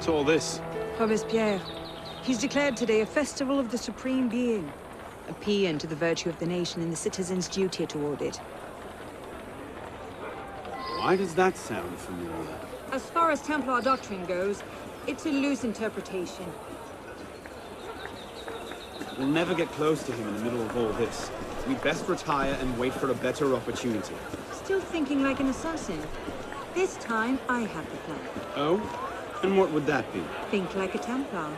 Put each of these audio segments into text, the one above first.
What's all this? Robespierre. He's declared today a festival of the Supreme Being. A paean to the virtue of the nation and the citizen's duty toward it. Why does that sound familiar? As far as Templar doctrine goes, it's a loose interpretation. We'll never get close to him in the middle of all this. We'd best retire and wait for a better opportunity. Still thinking like an assassin. This time, I have the plan. Oh? And what would that be? Think like a Templar.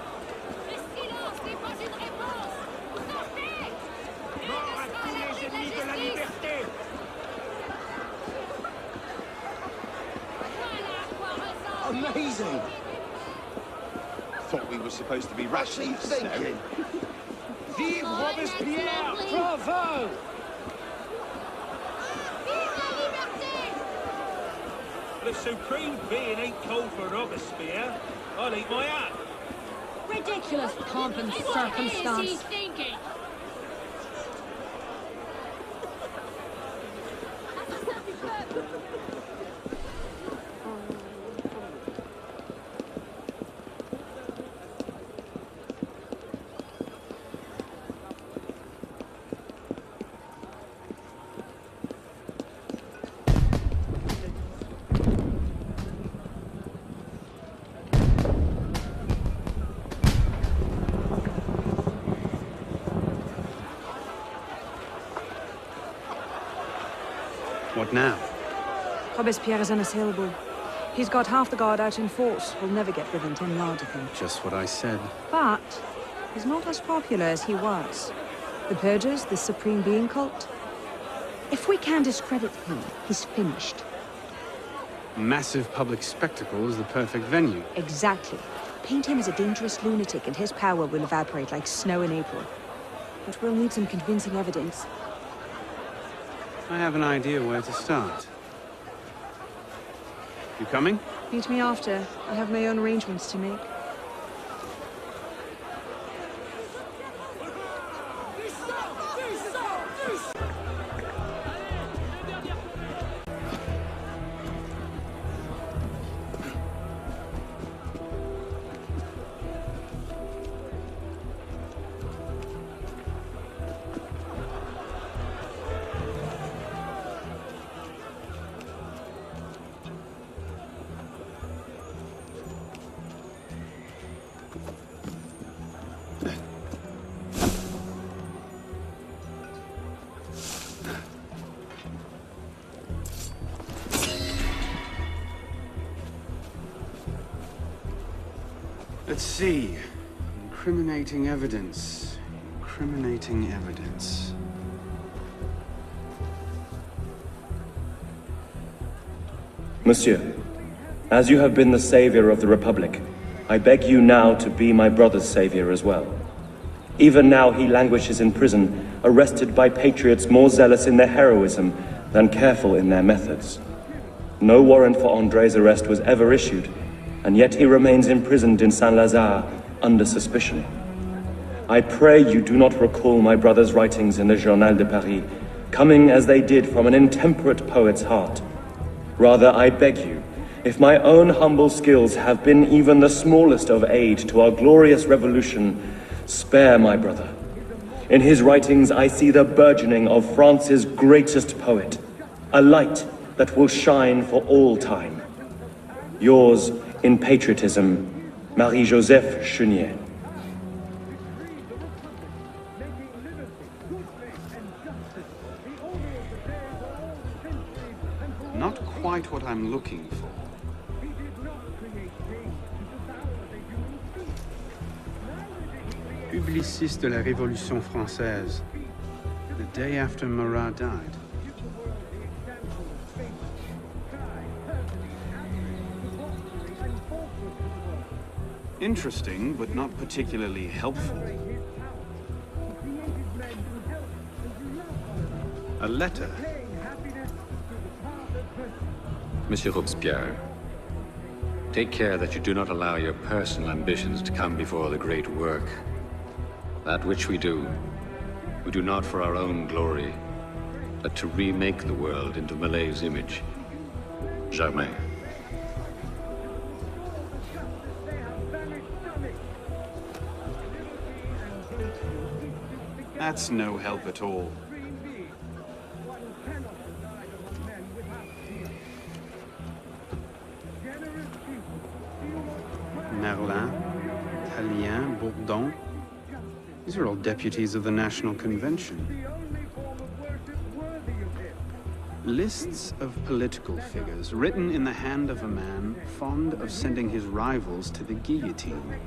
Amazing! Thought we were supposed to be rashly thinking. Vive Robespierre! Bravo! The Supreme Being ain't called for Robespierre. I'll eat my hat. Ridiculous pomp and circumstance. What is he thinking? What now? Robespierre is unassailable. He's got half the guard out in force. We'll never get within 10 yards of him. Just what I said. But he's not as popular as he was. The Purgers, the Supreme Being cult. If we can discredit him, he's finished. Massive public spectacle is the perfect venue. Exactly. Paint him as a dangerous lunatic and his power will evaporate like snow in April. But we'll need some convincing evidence. I have an idea where to start. You coming? Meet me after. I have my own arrangements to make. Let's see. Incriminating evidence. Incriminating evidence. Monsieur, as you have been the savior of the Republic, I beg you now to be my brother's savior as well. Even now he languishes in prison, arrested by patriots more zealous in their heroism than careful in their methods. No warrant for André's arrest was ever issued, and yet he remains imprisoned in Saint-Lazare under suspicion. I pray you do not recall my brother's writings in the Journal de Paris, coming as they did from an intemperate poet's heart. Rather, I beg you, if my own humble skills have been even the smallest of aid to our glorious revolution, spare my brother. In his writings I see the burgeoning of France's greatest poet, a light that will shine for all time. Yours, in patriotism, Marie-Joseph Chenier. Not quite what I'm looking for. Publiciste de la Révolution française, the day after Marat died. Interesting, but not particularly helpful. A letter. Monsieur Robespierre, take care that you do not allow your personal ambitions to come before the great work. That which we do not for our own glory, but to remake the world into Malay's image. Jamais. That's no help at all. Merlin, Tallien, Bourdon. These are all deputies of the National Convention. Lists of political figures written in the hand of a man fond of sending his rivals to the guillotine.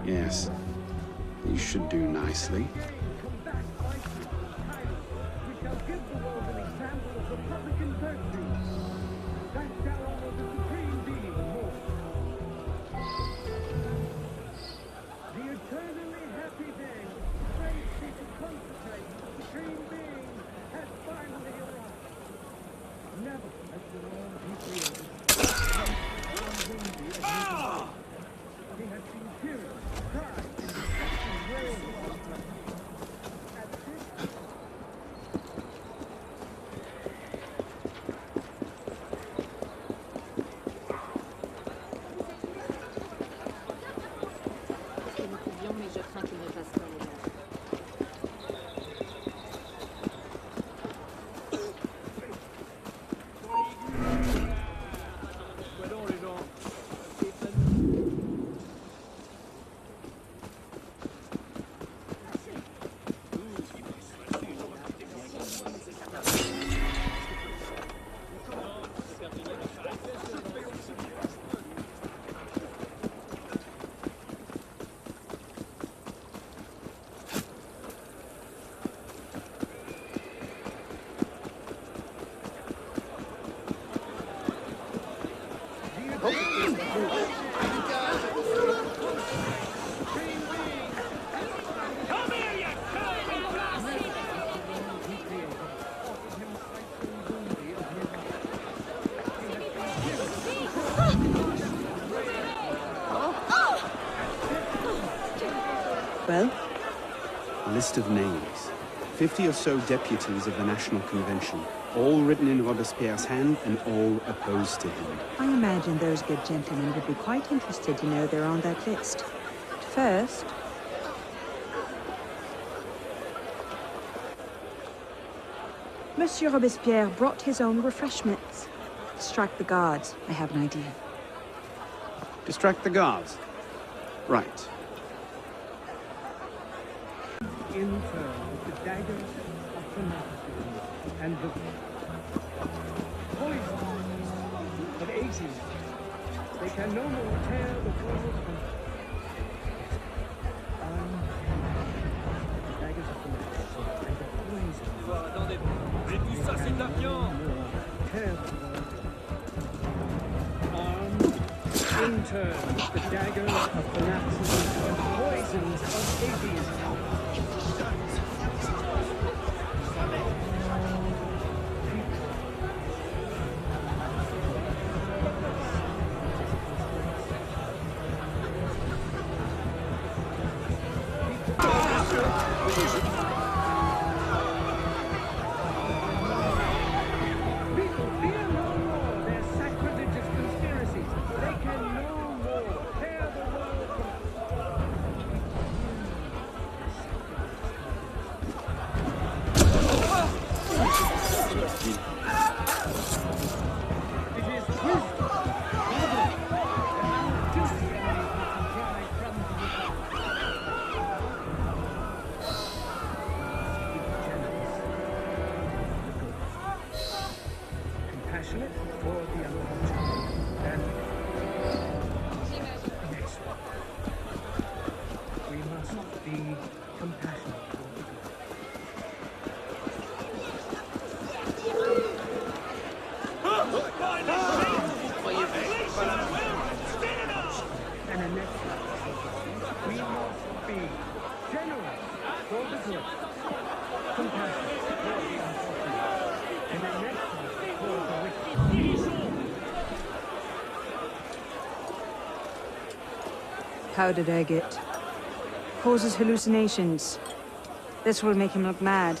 Yes, you should do nicely. Well? A list of names. 50 or so deputies of the National Convention, all written in Robespierre's hand and all opposed to him. I imagine those good gentlemen would be quite interested to know they're on that list. First... Monsieur Robespierre brought his own refreshments. Distract the guards. I have an idea. Distract the guards? Right. In turn, the daggers of fanaticism and the poison of atheism. They can no more tear the world apart. The daggers of fanaticism and the poison. Attendez, mais tout ça c'est de la viande. Tear the world apart. In turn, the daggers of fanaticism and the poisons of atheism. How did I get? Causes hallucinations. This will make him look mad.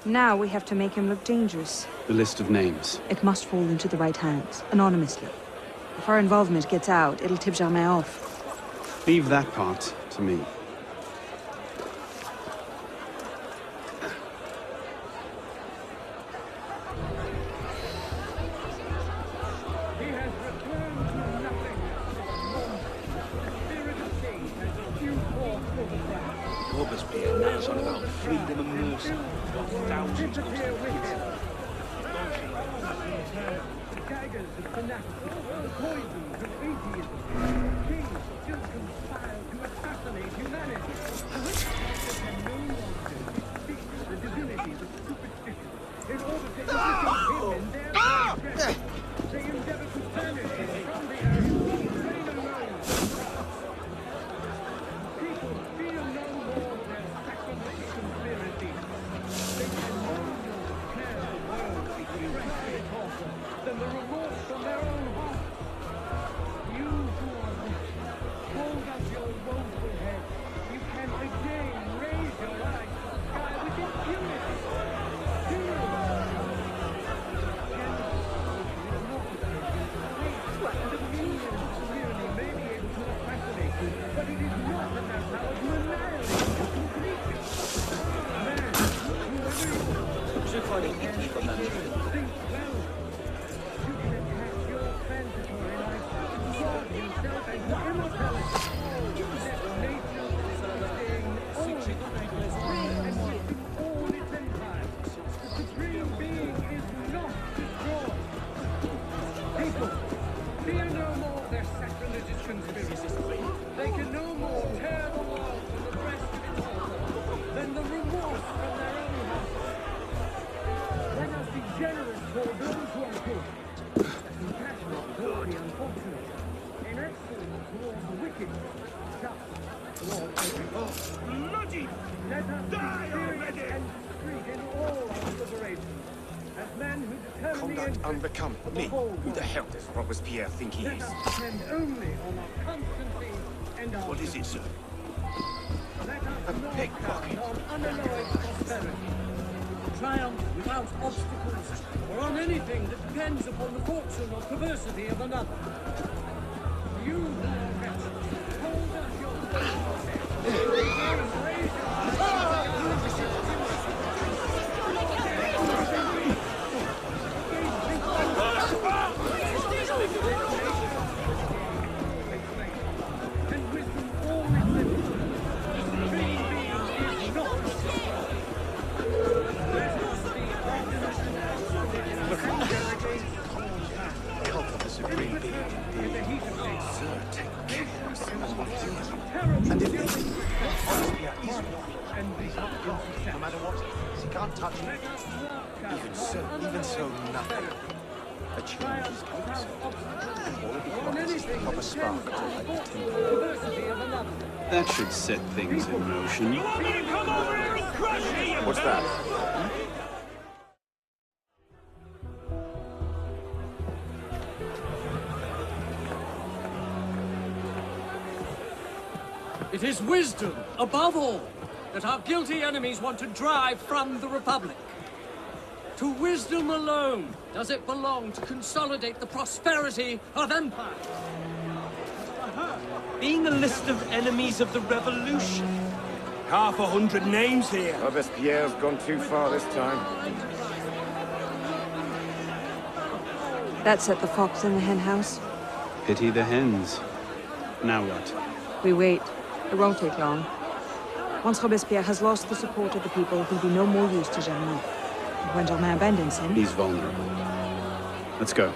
Now we have to make him look dangerous. The list of names. It must fall into the right hands, anonymously. If our involvement gets out, it'll tip Germain off. Leave that part to me. freedom and mercy. Thousands of daggers of fanaticism, the poisons of atheism. Kings still conspire to assassinate humanity. They can no longer defeat the divinities of superstition in order to imitate him in their transgression. They endeavor to banish him from the earth and reign alone. People feel no more their sacrilegious conspiracy. They can no longer tear the world between private author than the remorse from their own heart. You who are rich, hold up your woeful head. You can again raise your eyes to the sky with impunity. But it is not in their power to annihilate you completely. Man, whoever you are, think well. You can attach your transitory life to God himself and to immortality. Let nature sustain all its cycles and keep all its empires. The supreme being is not destroyed. People, fear no more their sacrilegious conspiracies. They can no more tear the world from the breast of its author than the remorse from their own hearts. Let us be generous toward those who are good, compassionate toward the unfortunate, and excellent toward the wicked, just toward everyone. bloody! Let us be serious and discreet in all our deliberations, as men who determine the Conduct interests unbecoming of the me. whole Who the world. hell does Robespierre think he Let is? us depend only on our constancy and our What is it, sir? Let us not pickpocket. count on unalloyed prosperity, triumph without obstacles, or on anything that depends upon the fortune or perversity of another. You who are wretched, hold up your faithful head. Raise your and wisdom all its limits. The supreme being is not destroyed. Let us be optimistic in our anger against all time. Cult of the supreme being. In the heat of days, Sir, take care of someone. terrible And if dealing this Robespierre is and the success. no matter what, he can't touch me. Let us work out Even so, nothing. A change is triumph coming without soon. obstacles, All it or on requires is a anything proper that spark depends to upon the light the fortune temple. or perversity of another. That should set things in motion. You want me to come over here and crush you? What's that? It is wisdom, above all, that our guilty enemies want to drive from the Republic. To wisdom alone does it belong to consolidate the prosperity of empire. Being a list of enemies of the revolution. 100 names here. Robespierre's gone too far this time. That set the fox in the hen house. Pity the hens. Now what? We wait. It won't take long. Once Robespierre has lost the support of the people, he'll be no more use to Germain. And when Germain abandons him... He's vulnerable. Let's go.